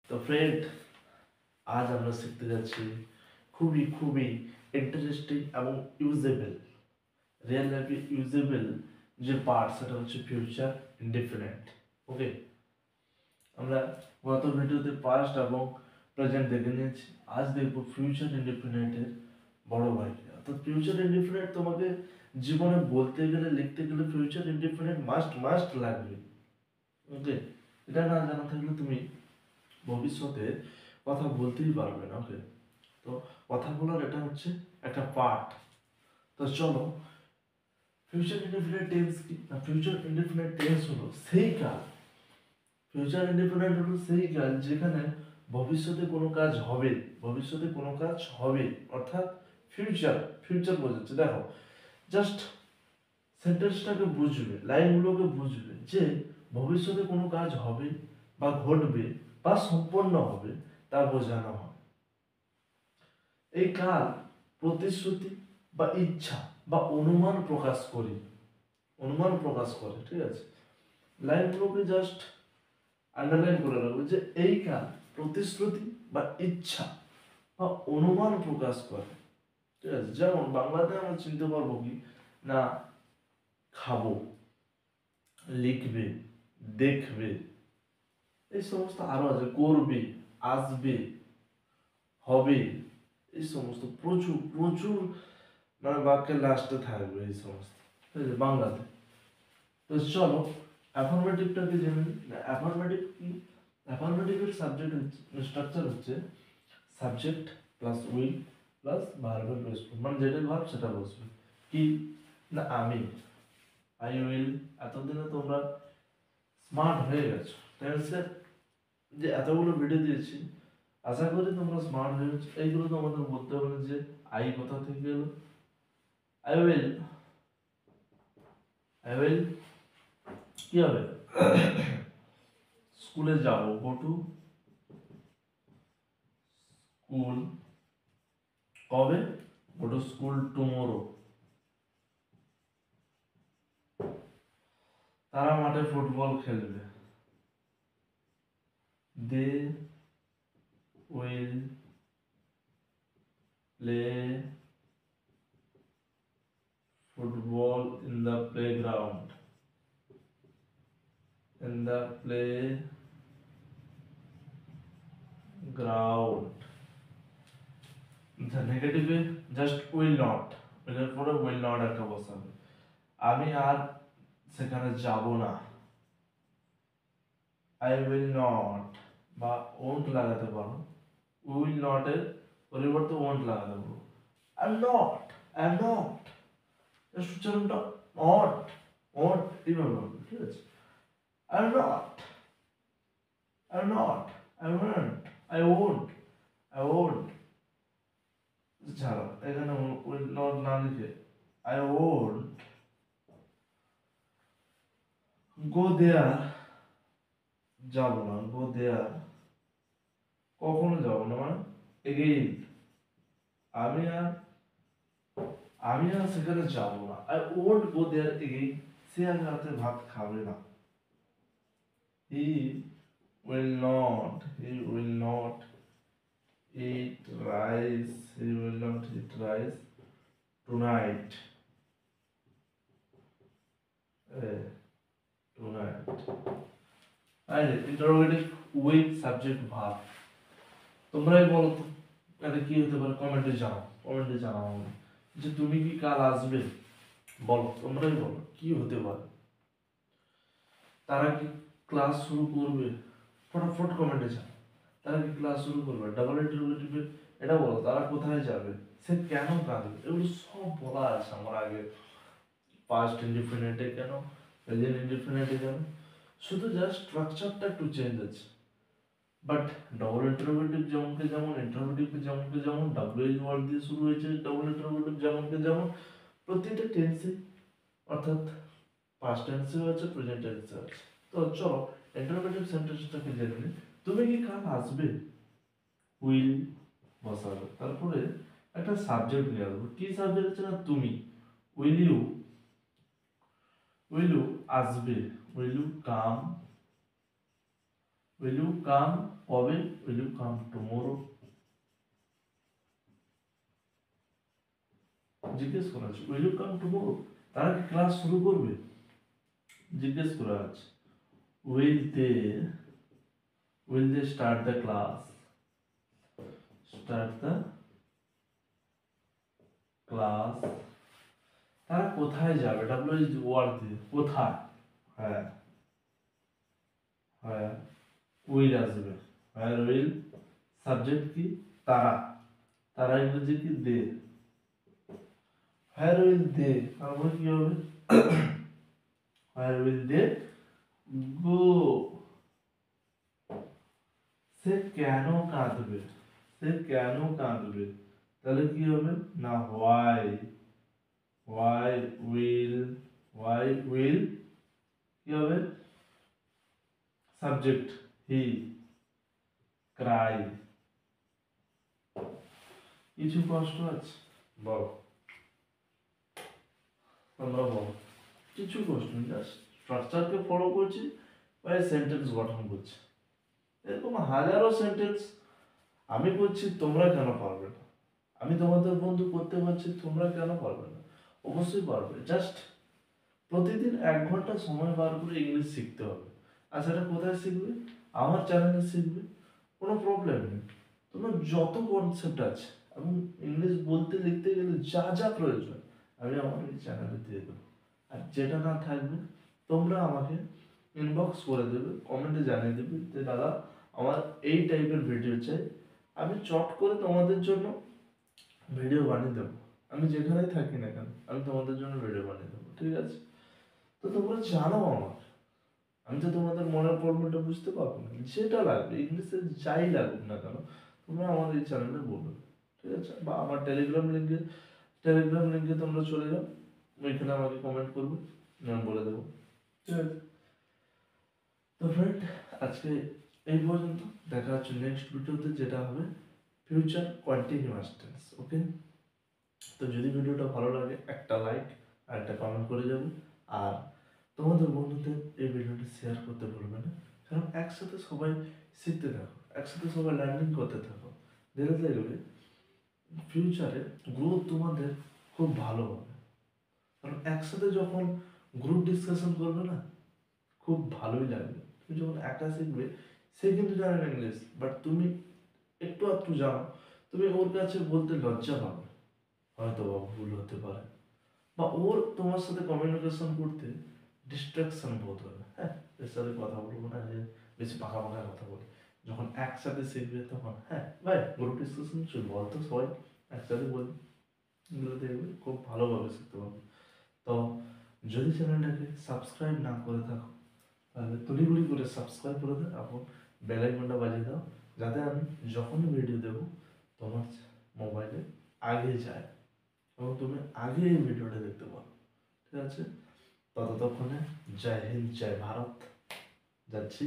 তো ফ্রেন্ড, আজ আমরা শিখতে যাচ্ছি খুবই খুবই ইন্টারেস্টিং এবং ইউজেবল, রিয়েল লাইফে ইউজেবল যে পার্ট, সেটা হচ্ছে ফিউচার ইনডিফিনিট। ওকে, আমরা গত ভিডিওতে পাস্ট এবং প্রেজেন্ট দেখে নিয়েছি। আজ দেখবো ফিউচার ইনডিফিনিটের বড় ভাই। অর্থাৎ ফিউচার ইনডিফিনিট তোমাকে জীবনে বলতে গেলে, লিখতে গেলে ফিউচার ইনডিফিনিট মাস্ট মাস্ট লাগবে। ওকে, এটা না জানা থাকলে তুমি ভবিষ্যতে কথা বলতেই পারবে না। ওকে, তো কথা বলার এটা হচ্ছে একটা পার্ট। তো চলো, ফিউচার ইনডিফিনিট টেন্স কি না? ফিউচার ইনডিফিনিট টেন্স হলো সেই কাল, ফিউচার ইনডিফিনিট হলো সেই কাল যেখানে ভবিষ্যতে কোনো কাজ হবে, ভবিষ্যতে কোনো কাজ হবে, অর্থাৎ ফিউচার ফিউচার বোঝাচ্ছে। দেখো, জাস্ট সেন্টেন্সটাকে বুঝবে, লাইনগুলোকে বুঝবে যে ভবিষ্যতে কোনো কাজ হবে বা ঘটবে বা সম্পন্ন হবে, তা বোঝানো হয়। এই কাল প্রতিশ্রুতি বা ইচ্ছা বা অনুমান প্রকাশ করি, অনুমান প্রকাশ করে। ঠিক আছে, লাইনগুলোকে জাস্ট আন্ডারলাইন করে রাখবে যে এই কাল প্রতিশ্রুতি বা ইচ্ছা বা অনুমান প্রকাশ করে। ঠিক আছে, যেমন বাংলাতে আমরা চিনতে পারবো কি না, খাবো, লিখবে, দেখবে, এই সমস্ত আরো আছে, করবে, আসবে, হবে, এই সমস্ত প্রচুর প্রচুর মানে বাক্যের লাস্টে থাকবে এই সমস্ত। ঠিক আছে, বাংলাতে। তো চলো অ্যাফার্মেটিভটাকে জেনে নিই। অ্যাফার্মেটিভ কি? অ্যাফার্মেটিভের সাবজেক্ট হচ্ছে, স্ট্রাকচার হচ্ছে সাবজেক্ট প্লাস উইল প্লাস ভার্বের বেস ফর্ম, মানে যেটা ভার্ব সেটা বসবে। কি না, আমি, আই উইল। এতদিনে তোমরা স্মার্ট হয়ে গেছো, টেন্সের যে এতগুলো ভিডিও দিয়েছি, আশা করি তোমরা স্মার্ট হয়ে গেছো। এইগুলো তোমাদের বলতে হবে যে আই কোথা থেকে এলো। আই উইল, আই উইল কি হবে? স্কুলে যাব, গো টু স্কুল। কবে? Go to school tomorrow. তারা মাঠে ফুটবল খেলবে। They will play football in the playground, in the playground. নেগেটিভে জাস্ট উইল নট, উইলের পরে উইল নট একটা বসাবে। আমি আর সেখানে যাব না, আই উইল নট, বা ওন্ট লাগাতে পারো। উইল নট এর পরিবর্তে ওন্ট লাগাতে পারো। I am not, I am not, এর উচ্চারণটা নট, ওন্ট এইভাবে হবে। ঠিক আছে, I am not, I am not, I won't, I won't, I won't. ছাড়ো, এখানে উইল নট না লিখে আই ওন্ট গো দেয়ার, যাব না, গো দেয়ার, কখনো যাব না, মানে এগেইন। আমি আর আমি আর সেখানে যাব না, I won't go there again. সে আর রাতে ভাত খাবে না। He he will not eat rice, he will not eat rice tonight. Tonight. And interrogative with subject verb. তোমরাই বলো তো এটা কি হতে পারে? কমেন্টে জানাও, কমেন্টে জানাও আমাকে যে তুমি কি কাল আসবে। বলো, তোমরাই বলো কি হতে পারে। তারা কি ক্লাস শুরু করবে? ফটাফট কমেন্টে জানাও। তারা কি ক্লাস শুরু করবে? ডাবল ইন্টারোগেটিভে এটা বলো, তারা কোথায় যাবে, সে কেন কাঁদবে, এগুলো সব বলা আছে আমার আগে। পাস্ট ইনডিফিনিটে কেন, প্রেজেন্ট ইনডিফিনিটে কেন, শুধু জাস্ট স্ট্রাকচারটা একটু চেঞ্জ আছে। বাট ডবল ইন্টারোগেটিভ যেমনকে যেমন, ইন্টারোগেটিভ যেমনকে যেমন, ডাব্লিউএইচ ওয়ার্ড দিয়ে শুরু হয়েছে, ডবল ইন্টারোগেটিভ যেমনকে যেমন, প্রত্যেকটা টেন্সে, অর্থাৎ পাস্ট টেন্সেও আছে, প্রেজেন্ট টেন্সেও আছে। তো চলো ইন্টারোগেটিভ সেন্টেন্সটাকে জেনে নিই। তুমি কি কাল আসবে? উইল বসাবে, তারপরে একটা সাবজেক্ট নিয়ে আসবো। কি সাবজেক্ট আছে না, তুমি। উইল ইউ, উইল ইউ আসবে, will you come, will you come, কবে, উইল ইউ কাম টুমোরো, জিজ্ঞেস করা আছে। উইল ইউ কাম টুমোরো, তারা কি ক্লাস শুরু করবে, জিজ্ঞেস করা আছে। Will they, will they start the class, start the class, তারা কোথায় যাবে, ডাব্লিউ ইজ ওয়ার্ড দিয়ে, কোথায়, হ্যাঁ হ্যাঁ, উইল আসবে, হ্যার উইল, সাবজেক্ট কি, তারা, তারা ইংরেজি কি, দে, হ্যার উইল দে, তারপরে কি হবে, হ্যার উইল দে গো, সে কেন কাঁদবে, সে কেন কাঁদবে, তাহলে কি হবে না, why, why will, why will কি হবে, সাবজেক্ট হি ক্রাই, কিছু কষ্ট আছে, বল, আমরা বল, কিছু কষ্ট নেই, জাস্ট স্ট্রাকচারকে ফলো করছি, বা সেন্টেন্স গঠন করছি, এরকম হাজারো সেন্টেন্স আমি করছি, তোমরা কেন পারবে না, আমি তোমাদের বন্ধু করতে পারছি, তোমরা কেন পারবে না, অবশ্যই পারবে, জাস্ট প্রতিদিন 1 ঘন্টা সময় বার করে ইংলিশ শিখতে হবে। আর সেটা কোথায় শিখবে, আমার চ্যানেলে শিখবে, কোনো প্রবলেম নেই। তোমার যত কনসেপ্ট আছে এবং ইংলিশ বলতে লিখতে গেলে যা যা প্রয়োজন আমি আমার এই চ্যানেলে দিয়ে দেবো। আর যেটা না থাকবে তোমরা আমাকে ইনবক্স করে দেবে, কমেন্টে জানিয়ে দেবে যে দাদা আমার এই টাইপের ভিডিও চাই, আমি চট করে তোমাদের জন্য ভিডিও বানিয়ে দেবো। আমি যেখানেই থাকি না কেন আমি তোমাদের জন্য ভিডিও বানিয়ে দেবো, ঠিক আছে? তো তোমরা জানো আমার, আমি তো তোমাদের মনের প্রবলেমটা বুঝতে পারবো না, যেটা লাগবে ইংলিশে যাই লাগুক না কেন তোমরা আমার এই চ্যানেলে বলবে, ঠিক আছে? বা আমার টেলিগ্রাম লিঙ্কে তোমরা চলে যাও, ওইখানে আমাকে কমেন্ট করবে, আমি বলে দেবো, ঠিক আছে? তো ফ্রেন্ড আজকে এই পর্যন্ত, দেখা হচ্ছে নেক্সট ভিডিওতে, যেটা হবে ফিউচার কন্টিনিউয়াস টেন্স, ওকে? তো যদি ভিডিওটা ভালো লাগে একটা লাইক আর একটা কমেন্ট করে যাবে, আর তোমাদের বন্ধুদের এই ভিডিওটা শেয়ার করতে ভুলবে না, কারণ একসাথে সবাই শিখতে থাকো, একসাথে সবাই লার্নিং করতে থাকো, ধীরে ধীরে ফিউচারে গ্রোথ তোমাদের খুব ভালো হবে। কারণ একসাথে যখন গ্রুপ ডিসকাশন করবে না, খুব ভালোই লাগবে। তুমি যখন একা শিখবে, সে কিন্তু জানে না ইংলিশ, বাট তুমি একটু আধটু জানো, তুমি ওর কাছে বলতে লজ্জা পাবে, হয়তো বা ভুল হতে পারে, বা ওর তোমার সাথে কমিউনিকেশন করতে ডিস্ট্রাকশন বোধ হবে, হ্যাঁ এর সাথে কথা বলবো না, যে বেশি পাকা পাকা কথা বলি। যখন একসাথে শিখবে তখন হ্যাঁ ভাই গ্রুপ ডিসকাশন চল, বলতো সবাই একসাথে বলি, এগুলো দেখবে খুব ভালোভাবে শিখতে পারবে। তো যদি চ্যানেলটাকে সাবস্ক্রাইব না করে থাকো তাহলে তড়িঘড়ি করে সাবস্ক্রাইব করে দাও এবং বেল আইকনটা বাজিয়ে দাও, যাতে আমি যখনই ভিডিও দেবো তোমার মোবাইলে আগে যায় এবং তুমি আগে এই ভিডিওটা দেখতে পারো, ঠিক আছে? ততক্ষণে জয় হিন্দ, জয় ভারত, যাচ্ছি।